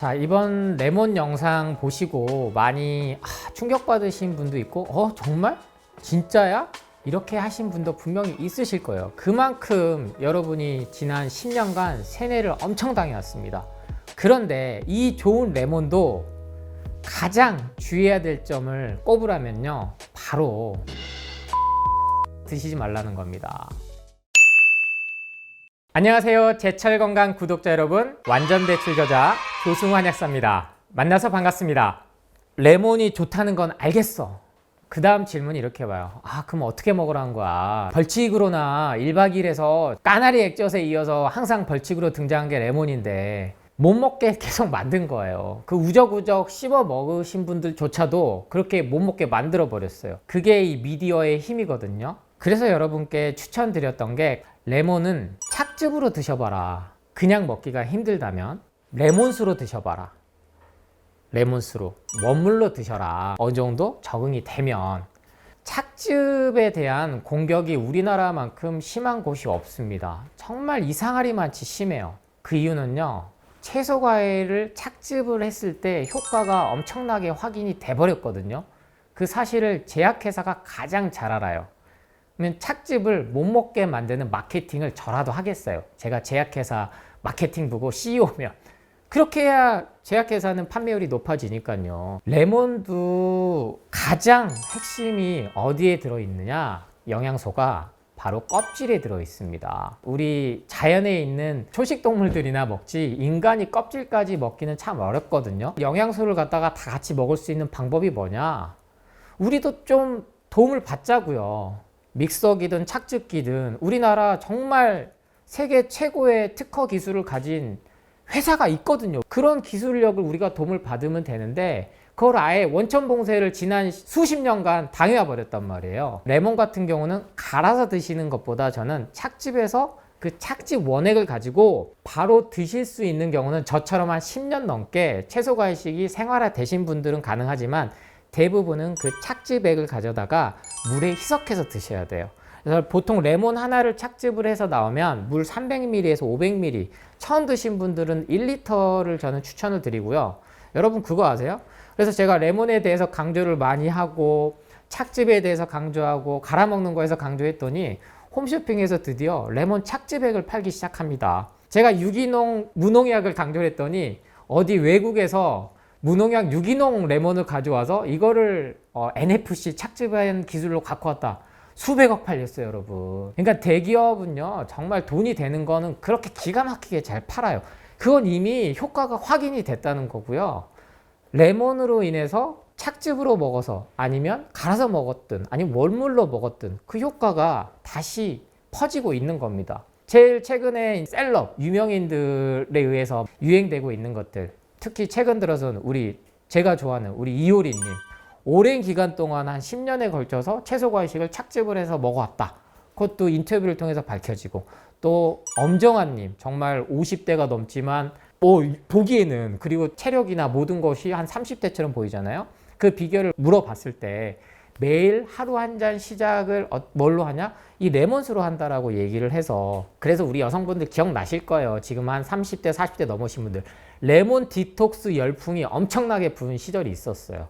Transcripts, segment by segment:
자, 이번 레몬 영상 보시고 많이 충격받으신 분도 있고 정말? 진짜야? 이렇게 하신 분도 분명히 있으실 거예요. 그만큼 여러분이 지난 10년간 세뇌를 엄청 당해왔습니다. 그런데 이 좋은 레몬도 가장 주의해야 될 점을 꼽으라면요, 바로 드시지 말라는 겁니다. 안녕하세요, 제철건강 구독자 여러분, 완전배출 저자 조승환 약사입니다. 만나서 반갑습니다. 레몬이 좋다는 건 알겠어. 그 다음 질문이 이렇게 와요. 그럼 어떻게 먹으라는 거야? 벌칙으로나 1박 2일에서 까나리 액젓에 이어서 항상 벌칙으로 등장한 게 레몬인데 못 먹게 계속 만든 거예요. 그 우적우적 씹어 먹으신 분들조차도 그렇게 못 먹게 만들어 버렸어요. 그게 이 미디어의 힘이거든요. 그래서 여러분께 추천드렸던 게, 레몬은 착즙으로 드셔봐라. 그냥 먹기가 힘들다면 레몬수로 드셔봐라. 레몬수로, 원물로 드셔라. 어느 정도 적응이 되면. 착즙에 대한 공격이 우리나라만큼 심한 곳이 없습니다. 정말 이상하리만치 심해요. 그 이유는요, 채소 과일을 착즙을 했을 때 효과가 엄청나게 확인이 돼 버렸거든요. 그 사실을 제약회사가 가장 잘 알아요. 그러면 착즙을 못 먹게 만드는 마케팅을 저라도 하겠어요. 제가 제약회사 마케팅 부고 CEO면. 그렇게 해야 제약회사는 판매율이 높아지니까요. 레몬도 가장 핵심이 어디에 들어있느냐? 영양소가 바로 껍질에 들어있습니다. 우리 자연에 있는 초식동물들이나 먹지, 인간이 껍질까지 먹기는 참 어렵거든요. 영양소를 갖다가 다 같이 먹을 수 있는 방법이 뭐냐? 우리도 좀 도움을 받자고요. 믹서기든 착즙기든 우리나라 정말 세계 최고의 특허 기술을 가진 회사가 있거든요. 그런 기술력을 우리가 도움을 받으면 되는데, 그걸 아예 원천 봉쇄를 지난 수십 년간 당해와 버렸단 말이에요. 레몬 같은 경우는 갈아서 드시는 것보다 저는 착즙에서 그 착즙 원액을 가지고 바로 드실 수 있는 경우는 저처럼 한 10년 넘게 채소과일식이 생활화 되신 분들은 가능하지만, 대부분은 그 착즙액을 가져다가 물에 희석해서 드셔야 돼요. 그래서 보통 레몬 하나를 착즙을 해서 나오면 물 300ml에서 500ml, 처음 드신 분들은 1리터를 저는 추천을 드리고요. 여러분 그거 아세요? 그래서 제가 레몬에 대해서 강조를 많이 하고 착즙에 대해서 강조하고 갈아먹는 거에서 강조했더니 홈쇼핑에서 드디어 레몬 착즙액을 팔기 시작합니다. 제가 유기농 무농약을 강조를 했더니 어디 외국에서 무농약 유기농 레몬을 가져와서 이거를 NFC 착즙한 기술로 갖고 왔다. 수백억 팔렸어요, 여러분. 그러니까 대기업은요, 정말 돈이 되는 거는 그렇게 기가 막히게 잘 팔아요. 그건 이미 효과가 확인이 됐다는 거고요. 레몬으로 인해서 착즙으로 먹어서, 아니면 갈아서 먹었든 아니면 원물로 먹었든 그 효과가 다시 퍼지고 있는 겁니다. 제일 최근에 셀럽 유명인들에 의해서 유행되고 있는 것들, 특히 최근 들어서는 제가 좋아하는 우리 이효리님, 오랜 기간 동안 한 10년에 걸쳐서 채소과일식을 착즙을 해서 먹어왔다. 그것도 인터뷰를 통해서 밝혀지고, 또 엄정화님, 정말 50대가 넘지만 보기에는, 그리고 체력이나 모든 것이 한 30대처럼 보이잖아요. 그 비결을 물어봤을 때 매일 하루 한 잔 시작을 뭘로 하냐? 이 레몬수로 한다라고 얘기를 해서, 그래서 우리 여성분들 기억나실 거예요. 지금 한 30대, 40대 넘으신 분들, 레몬 디톡스 열풍이 엄청나게 부은 시절이 있었어요.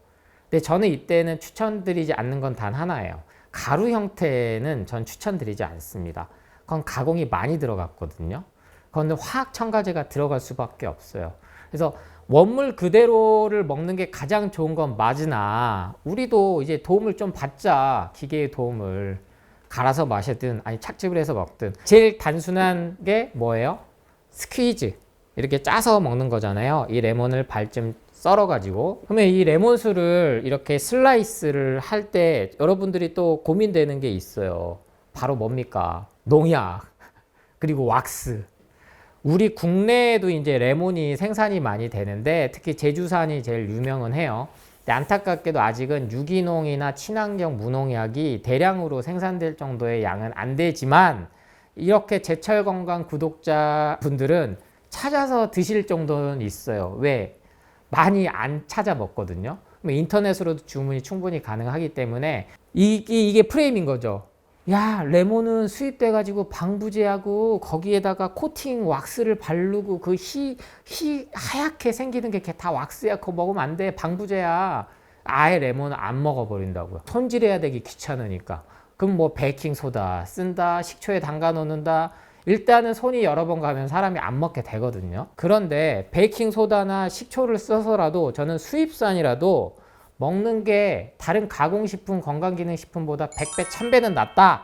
근데 저는 이때는 추천드리지 않는 건 단 하나예요. 가루 형태는 전 추천드리지 않습니다. 그건 가공이 많이 들어갔거든요. 그건 화학 첨가제가 들어갈 수밖에 없어요. 그래서 원물 그대로를 먹는 게 가장 좋은 건 맞으나, 우리도 이제 도움을 좀 받자. 기계의 도움을. 갈아서 마시든 아니 착즙을 해서 먹든. 제일 단순한 게 뭐예요? 스퀴즈. 이렇게 짜서 먹는 거잖아요. 이 레몬을 반쯤 썰어가지고. 그러면 이 레몬수를 이렇게 슬라이스를 할 때 여러분들이 또 고민되는 게 있어요. 바로 뭡니까? 농약, 그리고 왁스. 우리 국내에도 이제 레몬이 생산이 많이 되는데, 특히 제주산이 제일 유명은 해요. 근데 안타깝게도 아직은 유기농이나 친환경 무농약이 대량으로 생산될 정도의 양은 안 되지만, 이렇게 제철건강 구독자분들은 찾아서 드실 정도는 있어요. 왜? 많이 안 찾아 먹거든요. 인터넷으로도 주문이 충분히 가능하기 때문에 이게 프레임인 거죠. 야, 레몬은 수입돼가지고 방부제하고 거기에다가 코팅 왁스를 바르고 그 하얗게 생기는 게 다 왁스야. 그거 먹으면 안 돼. 방부제야. 아예 레몬을 안 먹어버린다고요. 손질해야 되기 귀찮으니까. 그럼 뭐 베이킹소다 쓴다, 식초에 담가 놓는다. 일단은 손이 여러 번 가면 사람이 안 먹게 되거든요. 그런데 베이킹소다나 식초를 써서라도 저는 수입산이라도 먹는 게 다른 가공식품, 건강기능식품보다 100배, 1000배는 낫다.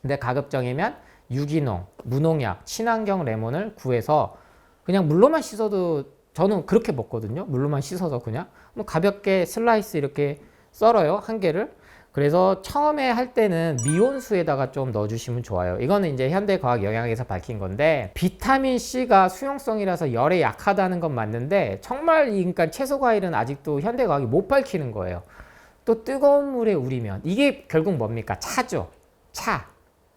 근데 가급적이면 유기농, 무농약, 친환경 레몬을 구해서 그냥 물로만 씻어도 저는 그렇게 먹거든요. 물로만 씻어서 그냥 뭐 가볍게 슬라이스 이렇게 썰어요. 한 개를. 그래서 처음에 할 때는 미온수에다가 좀 넣어주시면 좋아요. 이거는 이제 현대과학영양에서 밝힌 건데 비타민 C가 수용성이라서 열에 약하다는 건 맞는데 정말 그러니까 채소과일은 아직도 현대과학이 못 밝히는 거예요. 또 뜨거운 물에 우리면 이게 결국 뭡니까? 차죠. 차.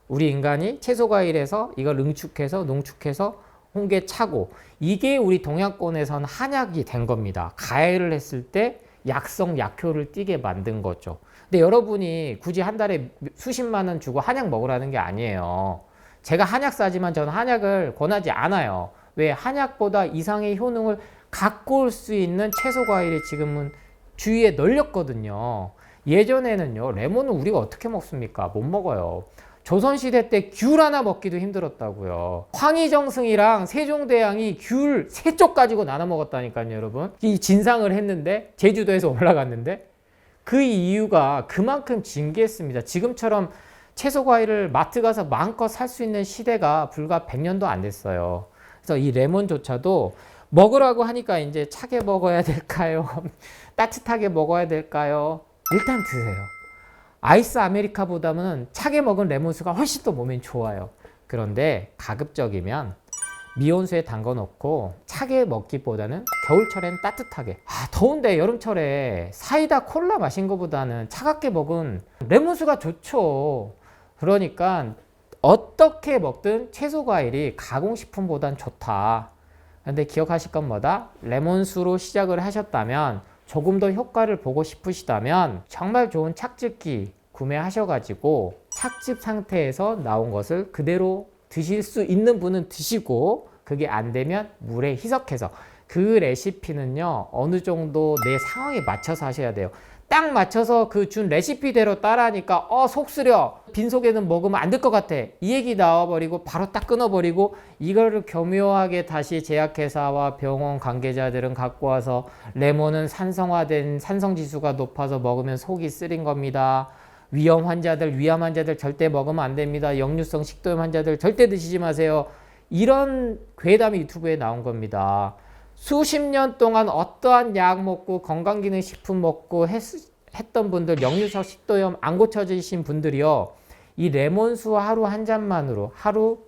우리 인간이 채소과일에서 이걸 응축해서 농축해서 홍게 차고 이게 우리 동양권에서는 한약이 된 겁니다. 가해를 했을 때 약성 약효를 띠게 만든 거죠. 근데 여러분이 굳이 한 달에 수십만 원 주고 한약 먹으라는 게 아니에요. 제가 한약 사지만 저는 한약을 권하지 않아요. 왜? 한약보다 이상의 효능을 갖고 올 수 있는 채소 과일이 지금은 주위에 널렸거든요. 예전에는요, 레몬은 우리가 어떻게 먹습니까? 못 먹어요. 조선시대 때 귤 하나 먹기도 힘들었다고요. 황희정승이랑 세종대왕이 귤 3쪽 가지고 나눠 먹었다니까요, 여러분. 이 진상을 했는데, 제주도에서 올라갔는데, 그 이유가 그만큼 진기했습니다. 지금처럼 채소 과일을 마트 가서 마음껏 살 수 있는 시대가 불과 100년도 안 됐어요. 그래서 이 레몬조차도 먹으라고 하니까 이제 차게 먹어야 될까요? 따뜻하게 먹어야 될까요? 일단 드세요. 아이스 아메리카보다는 차게 먹은 레몬수가 훨씬 더 몸에 좋아요. 그런데 가급적이면 미온수에 담궈 놓고 차게 먹기보다는 겨울철엔 따뜻하게, 더운데 여름철에 사이다 콜라 마신 것보다는 차갑게 먹은 레몬수가 좋죠. 그러니까 어떻게 먹든 채소 과일이 가공식품보단 좋다. 근데 기억하실 건 뭐다? 레몬수로 시작을 하셨다면, 조금 더 효과를 보고 싶으시다면 정말 좋은 착즙기 구매하셔가지고 착즙 상태에서 나온 것을 그대로 드실 수 있는 분은 드시고, 그게 안 되면 물에 희석해서. 그 레시피는요, 어느 정도 내 상황에 맞춰서 하셔야 돼요. 딱 맞춰서 그 준 레시피대로 따라하니까 속 쓰려, 빈속에는 먹으면 안 될 것 같아, 이 얘기 나와버리고 바로 딱 끊어버리고, 이거를 교묘하게 다시 제약회사와 병원 관계자들은 갖고 와서 레몬은 산성화된, 산성지수가 높아서 먹으면 속이 쓰린 겁니다, 위암 환자들 절대 먹으면 안 됩니다, 역류성 식도염 환자들 절대 드시지 마세요, 이런 괴담이 유튜브에 나온 겁니다. 수십 년 동안 어떠한 약 먹고 건강기능식품 먹고 했던 분들, 역류성 식도염 안 고쳐지신 분들이요, 이 레몬수 하루 한 잔만으로 하루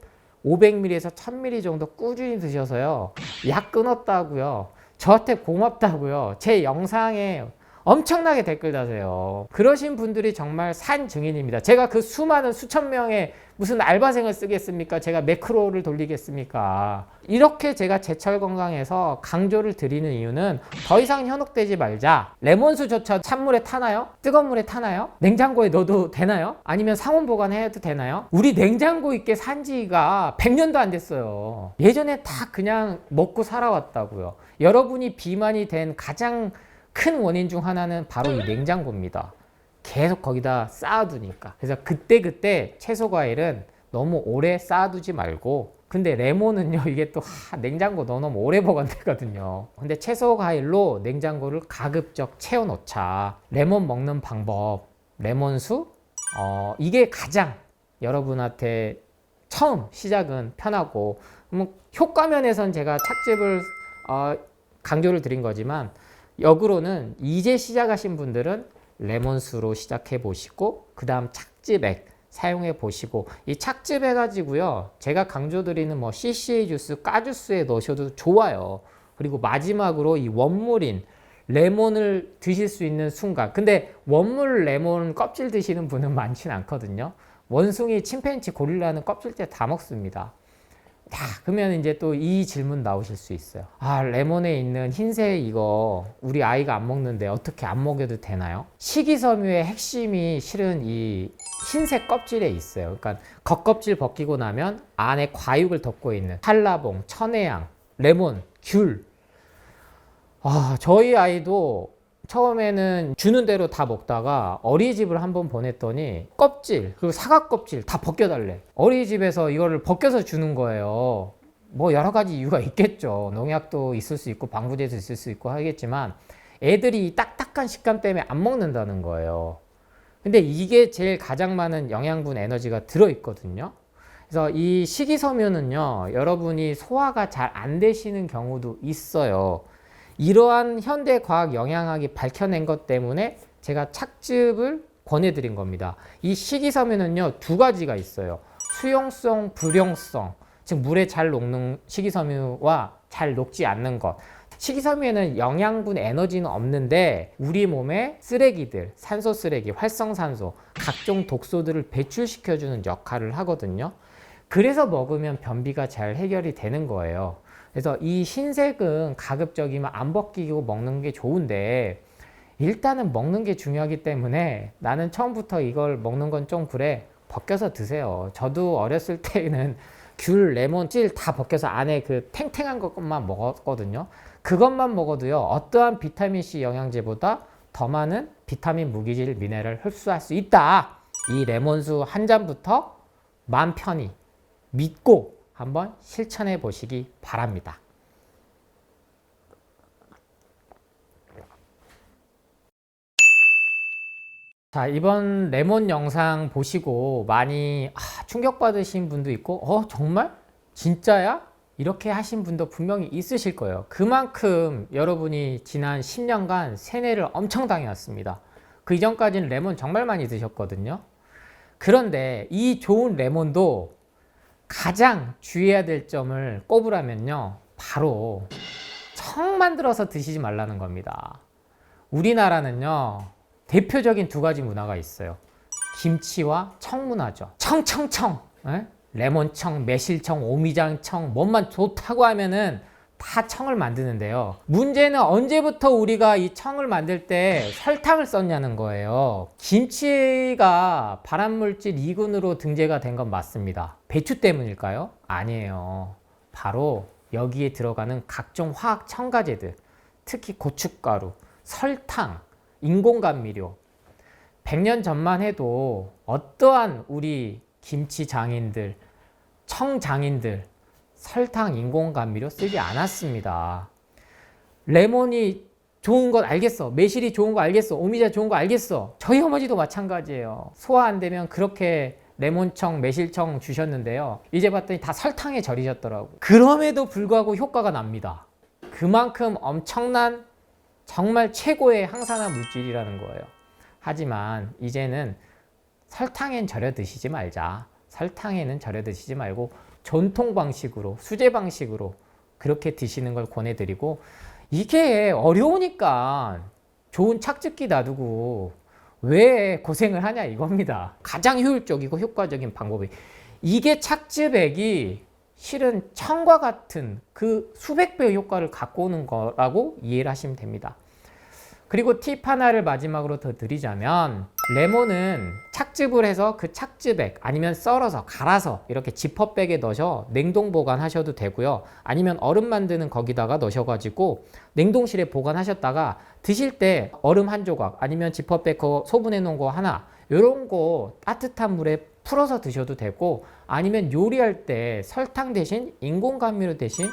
500ml에서 1000ml 정도 꾸준히 드셔서요, 약 끊었다고요, 저한테 고맙다고요, 제 영상에 엄청나게 댓글 다세요. 그러신 분들이 정말 산 증인입니다. 제가 그 수많은 수천 명의 무슨 알바생을 쓰겠습니까? 제가 매크로를 돌리겠습니까? 이렇게 제가 제철 건강에서 강조를 드리는 이유는 더 이상 현혹되지 말자. 레몬수조차 찬물에 타나요? 뜨거운 물에 타나요? 냉장고에 넣어도 되나요? 아니면 상온 보관해도 되나요? 우리 냉장고 있게 산 지가 100년도 안 됐어요. 예전에 다 그냥 먹고 살아왔다고요. 여러분이 비만이 된 가장 큰 원인 중 하나는 바로 이 냉장고입니다. 계속 거기다 쌓아두니까. 그래서 그때 채소 과일은 너무 오래 쌓아두지 말고, 근데 레몬은요, 이게 또 냉장고 넣어놓으면 오래 보관되거든요. 근데 채소 과일로 냉장고를 가급적 채워놓자. 레몬 먹는 방법, 레몬수, 이게 가장 여러분한테 처음 시작은 편하고, 효과 면에선 제가 착즙을 강조를 드린 거지만, 역으로는 이제 시작하신 분들은 레몬수로 시작해 보시고, 그 다음 착즙액 사용해 보시고, 이 착즙해 가지고요, 제가 강조드리는 뭐 CCA 주스, 까주스에 넣으셔도 좋아요. 그리고 마지막으로 이 원물인 레몬을 드실 수 있는 순간, 근데 원물 레몬 껍질 드시는 분은 많지는 않거든요. 원숭이, 침팬지, 고릴라는 껍질째 다 먹습니다. 그러면 이제 또 이 질문 나오실 수 있어요. 아, 레몬에 있는 흰색 이거 우리 아이가 안 먹는데 어떻게 안 먹여도 되나요? 식이섬유의 핵심이 실은 이 흰색 껍질에 있어요. 그러니까 겉껍질 벗기고 나면 안에 과육을 덮고 있는 한라봉, 천혜향, 레몬, 귤. 저희 아이도 처음에는 주는 대로 다 먹다가 어린이집을 한번 보냈더니 껍질 그리고 사과 껍질 다 벗겨달래. 어린이집에서 이거를 벗겨서 주는 거예요. 뭐 여러 가지 이유가 있겠죠. 농약도 있을 수 있고 방부제도 있을 수 있고 하겠지만 애들이 딱딱한 식감 때문에 안 먹는다는 거예요. 근데 이게 제일 가장 많은 영양분 에너지가 들어있거든요. 그래서 이 식이섬유는요, 여러분이 소화가 잘 안 되시는 경우도 있어요. 이러한 현대 과학 영양학이 밝혀낸 것 때문에 제가 착즙을 권해드린 겁니다. 이 식이섬유는요, 두 가지가 있어요. 수용성, 불용성. 즉 물에 잘 녹는 식이섬유와 잘 녹지 않는 것. 식이섬유에는 영양분 에너지는 없는데 우리 몸에 쓰레기들, 산소 쓰레기, 활성산소, 각종 독소들을 배출시켜주는 역할을 하거든요. 그래서 먹으면 변비가 잘 해결이 되는 거예요. 그래서 이 흰색은 가급적이면 안 벗기고 먹는 게 좋은데 일단은 먹는 게 중요하기 때문에 나는 처음부터 이걸 먹는 건 좀 그래 벗겨서 드세요. 저도 어렸을 때는 귤, 레몬, 찔 다 벗겨서 안에 그 탱탱한 것만 먹었거든요. 그것만 먹어도요, 어떠한 비타민C 영양제보다 더 많은 비타민, 무기질, 미네랄을 흡수할 수 있다. 이 레몬수 한 잔부터 마음 편히 믿고 한번 실천해 보시기 바랍니다. 자, 이번 레몬 영상 보시고 많이 충격받으신 분도 있고 정말? 진짜야? 이렇게 하신 분도 분명히 있으실 거예요. 그만큼 여러분이 지난 10년간 세뇌를 엄청 당해왔습니다. 그 이전까지는 레몬 정말 많이 드셨거든요. 그런데 이 좋은 레몬도 가장 주의해야 될 점을 꼽으라면요, 바로 청 만들어서 드시지 말라는 겁니다. 우리나라는요, 대표적인 두 가지 문화가 있어요. 김치와 청 문화죠. 청청청, 레몬청, 매실청, 오미장청, 뭐만 좋다고 하면은 다 청을 만드는데요. 문제는 언제부터 우리가 이 청을 만들 때 설탕을 썼냐는 거예요. 김치가 발암물질 2군으로 등재가 된 건 맞습니다. 배추 때문일까요? 아니에요. 바로 여기에 들어가는 각종 화학 첨가제들, 특히 고춧가루, 설탕, 인공감미료. 100년 전만 해도 어떠한 우리 김치 장인들, 청 장인들 설탕, 인공감미료 쓰지 않았습니다. 레몬이 좋은 건 알겠어. 매실이 좋은 거 알겠어. 오미자 좋은 거 알겠어. 저희 어머니도 마찬가지예요. 소화 안 되면 그렇게 레몬청, 매실청 주셨는데요. 이제 봤더니 다 설탕에 절이셨더라고요. 그럼에도 불구하고 효과가 납니다. 그만큼 엄청난 정말 최고의 항산화 물질이라는 거예요. 하지만 이제는 설탕엔 절여 드시지 말자. 설탕에는 절여 드시지 말고 전통 방식으로, 수제 방식으로 그렇게 드시는 걸 권해드리고, 이게 어려우니까 좋은 착즙기 놔두고 왜 고생을 하냐 이겁니다. 가장 효율적이고 효과적인 방법이 이게 착즙액이 실은 청과 같은 그 수백 배의 효과를 갖고 오는 거라고 이해를 하시면 됩니다. 그리고 팁 하나를 마지막으로 더 드리자면, 레몬은 착즙을 해서 그 착즙액 아니면 썰어서 갈아서 이렇게 지퍼백에 넣으셔 냉동 보관하셔도 되고요. 아니면 얼음 만드는 거기다가 넣으셔가지고 냉동실에 보관하셨다가 드실 때 얼음 한 조각 아니면 지퍼백 소분해 놓은 거 하나, 이런 거 따뜻한 물에 풀어서 드셔도 되고, 아니면 요리할 때 설탕 대신 인공감미료 대신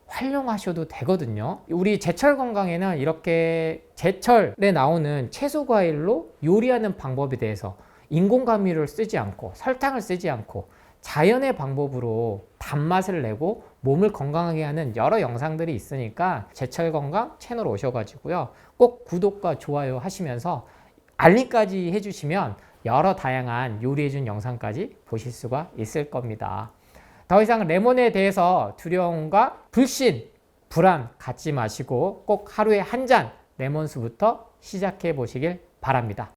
활용하셔도 되거든요. 우리 제철 건강에는 이렇게 제철에 나오는 채소 과일로 요리하는 방법에 대해서 인공감미료를 쓰지 않고 설탕을 쓰지 않고 자연의 방법으로 단맛을 내고 몸을 건강하게 하는 여러 영상들이 있으니까 제철 건강 채널 오셔가지고요, 꼭 구독과 좋아요 하시면서 알림까지 해주시면 여러 다양한 요리해준 영상까지 보실 수가 있을 겁니다. 더 이상 레몬에 대해서 두려움과 불신, 불안 갖지 마시고 꼭 하루에 한 잔 레몬수부터 시작해 보시길 바랍니다.